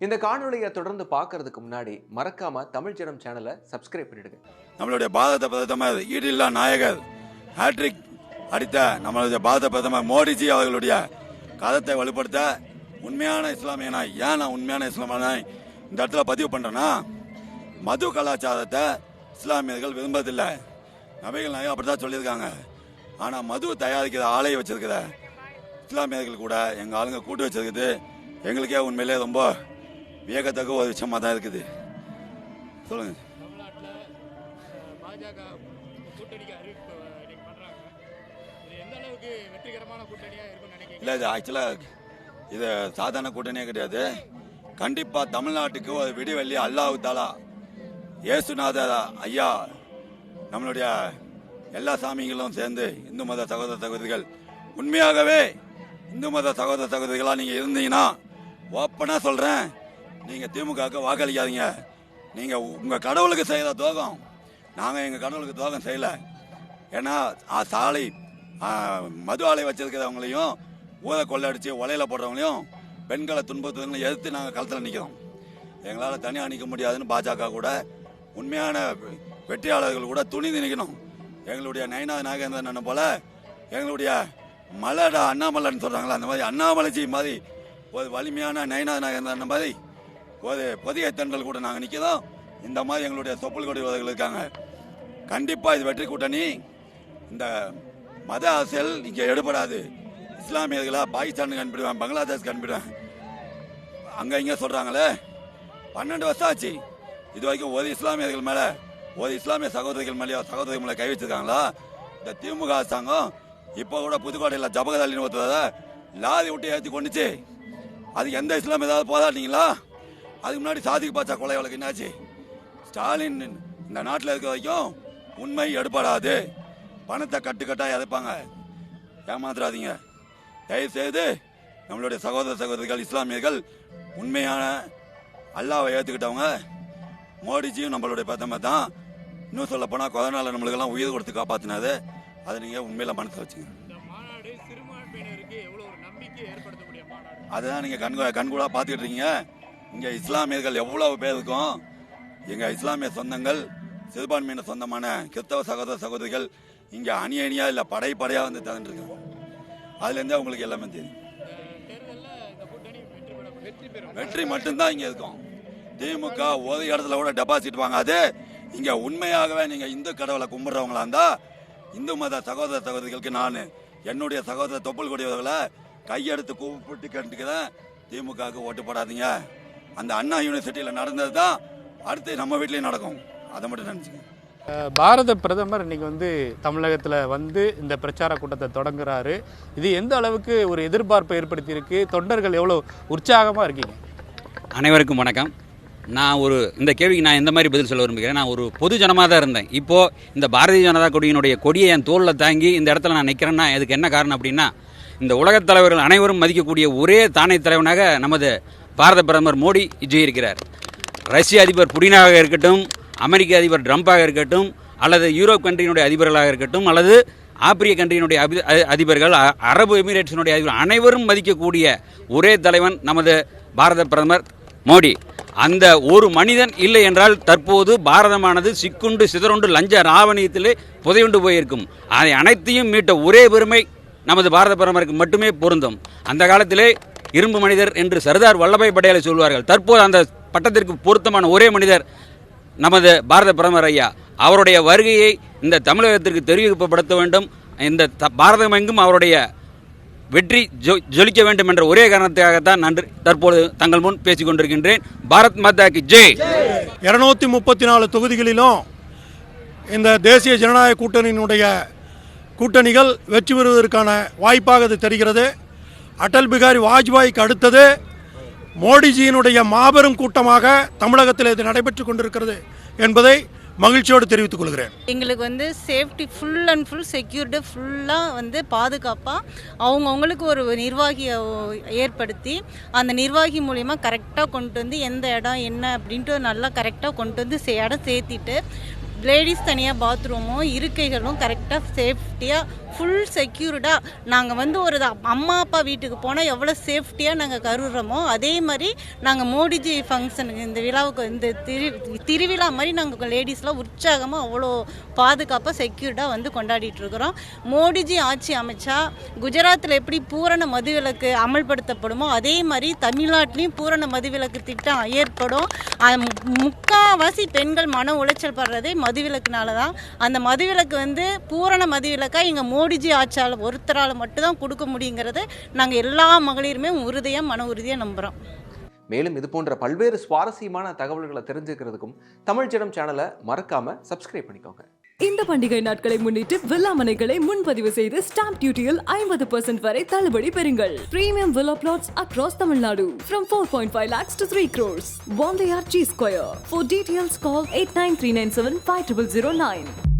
இந்த காணொளியை தொடர்ந்து பார்க்கறதுக்கு முன்னாடி மறக்காம தமிழ் ஜனம் சேனலை சப்ஸ்கிரைப் பண்ணிடுங்க. நம்மளுடைய பாரத பிரதமர் ஈடில்லா நாயகர் ஹேட்ரிக் அடித்த நம்மளுடைய பாரத பிரதமர் மோடிஜி அவர்களுடைய கருத்தை வலுப்படுத்த உண்மையான இஸ்லாமியனாய் ஏன் நான் உண்மையான இஸ்லாமியனாய் இந்த இடத்துல பதிவு பண்றேன்னா, மது கலாச்சாரத்தை இஸ்லாமியர்கள் விரும்பதில்லை. நபிகள் நாயகம் அப்படிதான் சொல்லியிருக்காங்க. ஆனா மது தயாரிக்கிற ஆலையை வச்சிருக்கிற இஸ்லாமியர்கள் கூட எங்க ஆளுங்க கூட்டு வச்சிருக்குது எங்களுக்கே உண்மையிலே ரொம்ப வியக்கத்தக்க ஒரு விஷயமா தான் இருக்குது. சொல்லுங்க. இல்லை, இது ஆக்சுவலாக இது சாதாரண கூட்டணியே கிடையாது. கண்டிப்பாக தமிழ்நாட்டுக்கு ஒரு விடிவெள்ளி அல்லாஹ் தாலா இயேசுநாதர் ஐயா நம்மளுடைய எல்லா சாமிகளும் சேர்ந்து இந்து மத சகோதர சகோதரிகள் உண்மையாகவே இந்து மத சகோதர சகோதரிகளாக நீங்கள் இருந்தீங்கன்னா ஓப்பனாக சொல்கிறேன், நீங்கள் திமுகவுக்கு வாக்களிக்காதீங்க. நீங்கள் உங்கள் கடவுளுக்கு செய்கிற துரோகம் நாங்கள் எங்கள் கடவுளுக்கு துரோகம் செய்யலை. ஏன்னா சாலை மது ஆலை வச்சிருக்கிறவங்களையும் ஊரை கொள்ளடிச்சு ஒலையில் போடுறவங்களையும் பெண்களை துன்புறுத்துவங்களையும் எதிர்த்து நாங்கள் களத்தில் நிற்கிறோம். எங்களால் தனியாக நிற்க முடியாதுன்னு பாஜக கூட உண்மையான வெற்றியாளர்கள் கூட துணிந்து நிற்கணும். எங்களுடைய நயனா நாகேந்திரன் போல எங்களுடைய மலடா அண்ணாமலைன்னு சொல்கிறாங்களா, அந்த மாதிரி அண்ணாமலைஜி மாதிரி ஒரு வலிமையான நயனா நாகேந்திரன் மாதிரி ஒரு பொதிய தென்றல் கூட நாங்கள் நிற்கிறோம். இந்த மாதிரி எங்களுடைய சொப்புள் கொடிவர்கள் இருக்காங்க. கண்டிப்பாக இது வெற்றி கூட்டணி. இந்த மத அரசியல் இங்கே எடுபடாது. இஸ்லாமியர்களா பாகிஸ்தானுக்கு அனுப்பிடுவேன், பங்களாதேஷ்க்கு அனுப்பிடுவேன், அங்கே இங்கே சொல்கிறாங்களே. 12 வருஷம் ஆச்சு இது வரைக்கும் ஒரு இஸ்லாமியர்கள் மேலே ஒரு இஸ்லாமிய சகோதரிகள் மேலே கை வச்சிருக்காங்களா? இந்த திமுக அரசாங்கம் இப்போ கூட புதுக்கோட்டையில் ஜபகதாலின்னு ஒருத்தர லாரி விட்டு ஏற்றி கொண்டுச்சு. அதுக்கு எந்த இஸ்லாம் ஏதாவது போதாட்டீங்களா? அதுக்கு முன்னாடி சாதிக்கு பாச்சா கொலை வழக்கு என்னாச்சு? ஸ்டாலின் இந்த நாட்டில் இருக்க வரைக்கும் உண்மை எடுபடாது. பணத்தை கட்டுக்கட்டாக இறப்பாங்க. ஏமாத்துறாதீங்க தயவுசெய்து. நம்மளுடைய சகோதர சகோதரிகள் இஸ்லாமியர்கள் உண்மையான அல்லாவை ஏற்றுக்கிட்டவங்க. மோடிஜியும் நம்மளுடைய பிரதமர் தான். இன்னும் சொல்ல போனால் கொரோனாவில் நம்மளுக்கெல்லாம் உயிர் கொடுத்து காப்பாற்றினது. அதை நீங்கள் உண்மையில மனசில் வச்சுங்க. அதுதான் நீங்கள் கண்கூடாக பார்த்துக்கிட்டு இருக்கீங்க. இங்கே இஸ்லாமியர்கள் எவ்வளவு பேர் இருக்கும். எங்கள் இஸ்லாமிய சொந்தங்கள் சிறுபான்மையின சொந்தமான கிறிஸ்தவ சகோதர சகோதரிகள் இங்கே அணியாக இல்லை படையாக வந்து தந்துருக்காங்க. அதுலேருந்தே உங்களுக்கு எல்லாமே தெரியும். வெற்றி மட்டும்தான் இங்கே இருக்கும். திமுக ஒரு இடத்துல கூட டெபாசிட் வாங்காது. இங்கே உண்மையாகவே நீங்கள் இந்து கடவுளை கும்பிட்றவங்களா இருந்தால் இந்து மத சகோதர சகோதரிகளுக்கு நான் என்னுடைய சகோதர தொப்புள் கொடியவர்களை கையெடுத்து கூப்பிட்டு கேட்டுக்கிறேன், திமுகவுக்கு ஓட்டு போடாதீங்க. அந்த அண்ணா யூனிவர்சிட்டியில் நடந்தது தான் அடுத்து நம்ம வீட்லேயும் நடக்கும். அதை மட்டும் நினச்சிங்க. பாரத பிரதமர் இன்னைக்கு தமிழகத்தில் இந்த பிரச்சார கூட்டத்தை தொடங்குறாரு. இது எந்த அளவுக்கு ஒரு எதிர்பார்ப்பை ஏற்படுத்தியிருக்கு? தொண்டர்கள் எவ்வளோ உற்சாகமாக இருக்கீங்க? அனைவருக்கும் வணக்கம். நான் இந்த கேள்விக்கு நான் எந்த மாதிரி பதில் சொல்ல விரும்புகிறேன். நான் ஒரு பொது ஜனமாக தான் இருந்தேன். இப்போது இந்த பாரதிய ஜனதா கொடியினுடைய கொடியை என் தோளில் தாங்கி இந்த இடத்துல நான் நிற்கிறேன்னா இதுக்கு என்ன காரணம் அப்படின்னா, இந்த உலகத் தலைவர்கள் அனைவரும் மதிக்கக்கூடிய ஒரே தானே தலைவனாக நமது பாரத பிரதமர் மோடி விஜய் இருக்கிறார். ரஷ்ய அதிபர் புடினாக இருக்கட்டும், அமெரிக்க அதிபர் ட்ரம்பாக இருக்கட்டும், அல்லது யூரோப் கண்ட்ரியினுடைய அதிபர்களாக இருக்கட்டும், அல்லது ஆப்பிரிக்க கண்ட்ரியினுடைய அதிபர்கள், அரபு எமிரேட்ஸினுடைய அதிபர், அனைவரும் மதிக்கக்கூடிய ஒரே தலைவன் நமது பாரத பிரதமர் மோடி. அந்த ஒரு மனிதன் இல்லை என்றால் தற்போது பாரதமானது சிக்குண்டு சிதறுண்டு லஞ்ச ராவணியத்திலே புதையுண்டு போயிருக்கும். அதை அனைத்தையும் மீட்ட ஒரே பெருமை நமது பாரத பிரதமருக்கு மட்டுமே பொருந்தும். அந்த காலத்திலே இரும்பு மனிதர் என்று சர்தார் வல்லபாய் பட்டேலை சொல்வார்கள். தற்போது அந்த பட்டத்திற்கு பொருத்தமான ஒரே மனிதர் நமது பாரத பிரதமர் ஐயா. அவருடைய வருகையை இந்த தமிழகத்திற்கு தெரிவிக்கப்படுத்த வேண்டும். இந்த பாரதம் எங்கும் அவருடைய வெற்றி ஜொலிக்க வேண்டும் என்ற ஒரே காரணத்துக்காகத்தான் நான் தற்போது தங்கள் முன் பேசிக் கொண்டிருக்கின்றேன். பாரத் மாதா கி ஜெய். 234 தொகுதிகளிலும் இந்த தேசிய ஜனநாயக கூட்டணிகள் வெற்றி பெறுவதற்கான வாய்ப்பாக இது தெரிகிறது. அடல் பிகாரி வாஜ்பாய்க்கு அடுத்தது மோடிஜியினுடைய மாபெரும் கூட்டமாக தமிழகத்தில் இது நடைபெற்று கொண்டிருக்கிறது என்பதை மகிழ்ச்சியோடு தெரிவித்துக் கொள்கிறேன். எங்களுக்கு safety full and full secured ஃபுல்லாக பாதுகாப்பாக அவங்கவுங்களுக்கு ஒரு நிர்வாகியை ஏற்படுத்தி அந்த நிர்வாகி மூலிமா கரெக்டாக கொண்டு எந்த இடம் என்ன அப்படின்ட்டு நல்லா கரெக்டாக கொண்டு இடம் சேர்த்திட்டு லேடிஸ் தனியாக பாத்ரூமும் இருக்கைகளும் கரெக்டாக சேஃப்டியாக ஃபுல் செக்யூர்டாக நாங்கள் வந்து ஒரு அம்மா அப்பா வீட்டுக்கு போனால் எவ்வளோ சேஃப்டியாக நாங்கள் கருதுறோமோ அதே மாதிரி நாங்கள் மோடிஜி ஃபங்க்ஷனுக்கு இந்த விழாவுக்கு இந்த திருவிழா மாதிரி நாங்கள் லேடிஸ்லாம் உற்சாகமாக அவ்வளோ பாதுகாப்பாக செக்யூர்டாக வந்து கொண்டாடிட்டு இருக்கிறோம். மோடிஜி ஆட்சி அமைச்சா குஜராத்தில் எப்படி பூரண மதுவிலக்கு அமல்படுத்தப்படுமோ அதே மாதிரி தமிழ்நாட்டிலையும் பூரண மதுவிலக்கு திட்டம் ஏற்படும். முக்கால்வாசி பெண்கள் மன உளைச்சல் படுறதே மதுவிலக்குனால தான். அந்த மதுவிலக்கு வந்து பூரண மதுவிலக்காக எங்கள் மோடிஜி ஆட்சியால் ஒருத்தரால் மட்டும்தான் கொடுக்க முடியுங்கிறத நாங்கள் எல்லா மகளிருமே உறுதியாக மன உறுதியாக நம்புகிறோம். மேலும் இது போன்ற பல்வேறு சுவாரஸ்யமான தகவல்களை தெரிஞ்சுக்கிறதுக்கும் தமிழ் ஜனம் சேனலை மறக்காம சப்ஸ்கிரைப் பண்ணிக்கோங்க. இந்த பண்டிகை நாட்களை முன்னிட்டு வில்லா மனைகளை முன்பதிவு செய்து ஸ்டாம்ப் டியூட்டியில் 50% வரை தள்ளுபடி பெறுங்கள். Premium villa plots across Tamil Nadu from 4.5 lakhs to 3 crores. Bondeyar G Square. For details call 8939750009.